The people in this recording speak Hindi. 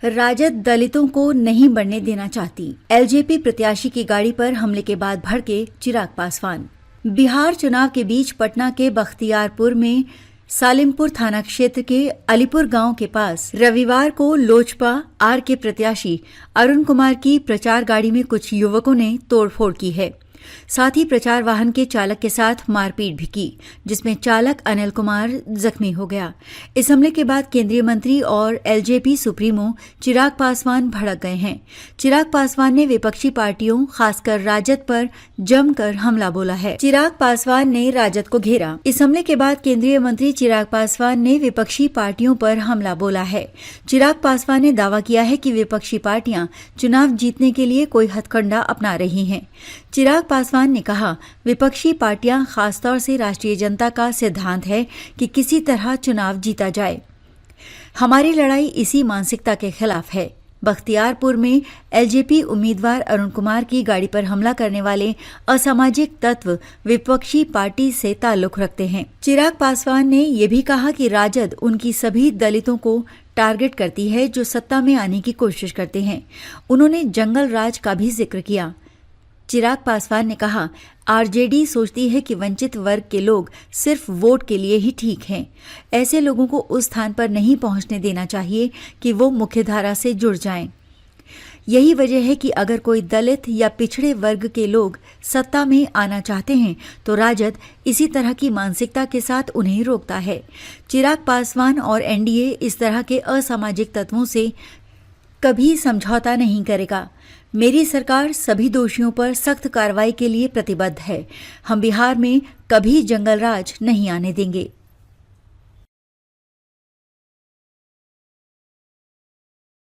राजद दलितों को नहीं बढ़ने देना चाहती। एलजेपी प्रत्याशी की गाड़ी पर हमले के बाद भड़के चिराग पासवान। बिहार चुनाव के बीच पटना के बख्तियारपुर में सालिमपुर थाना क्षेत्र के अलीपुर गांव के पास रविवार को लोजपा आर के प्रत्याशी अरुण कुमार की प्रचार गाड़ी में कुछ युवकों ने तोड़फोड़ की है। साथ ही प्रचार वाहन के चालक के साथ मारपीट भी की, जिसमें चालक अनिल कुमार जख्मी हो गया। इस हमले के बाद केंद्रीय मंत्री और एलजेपी सुप्रीमो चिराग पासवान भड़क गए हैं। चिराग पासवान ने विपक्षी पार्टियों खासकर राजद पर जमकर हमला बोला है। चिराग पासवान ने राजद को घेरा। इस हमले के बाद केंद्रीय मंत्री चिराग पासवान ने विपक्षी पार्टियों पर हमला बोला है। चिराग पासवान ने दावा किया है कि विपक्षी पार्टियां चुनाव जीतने के लिए कोई हथकंडा अपना रही हैं। चिराग पासवान ने कहा, विपक्षी पार्टियां खासतौर से राष्ट्रीय जनता का सिद्धांत है कि किसी तरह चुनाव जीता जाए। हमारी लड़ाई इसी मानसिकता के खिलाफ है। बख्तियारपुर में एलजेपी उम्मीदवार अरुण कुमार की गाड़ी पर हमला करने वाले असामाजिक तत्व विपक्षी पार्टी से ताल्लुक रखते हैं। चिराग पासवान ने यह भी कहा कि राजद उनकी सभी दलितों को टारगेट करती है जो सत्ता में आने की कोशिश करते हैं। उन्होंने जंगल राज का भी जिक्र किया। चिराग पासवान ने कहा, आरजेडी सोचती है कि वंचित वर्ग के लोग सिर्फ वोट के लिए ही ठीक हैं। ऐसे लोगों को उस स्थान पर नहीं पहुंचने देना चाहिए कि वो मुख्यधारा से जुड़ जाएं। यही वजह है कि अगर कोई दलित या पिछड़े वर्ग के लोग सत्ता में आना चाहते हैं तो राजद इसी तरह की मानसिकता के साथ उन्हें रोकता है। चिराग पासवान और एनडीए इस तरह के असामाजिक तत्वों से कभी समझौता नहीं करेगा। मेरी सरकार सभी दोषियों पर सख्त कार्रवाई के लिए प्रतिबद्ध है। हम बिहार में कभी जंगल राज नहीं आने देंगे।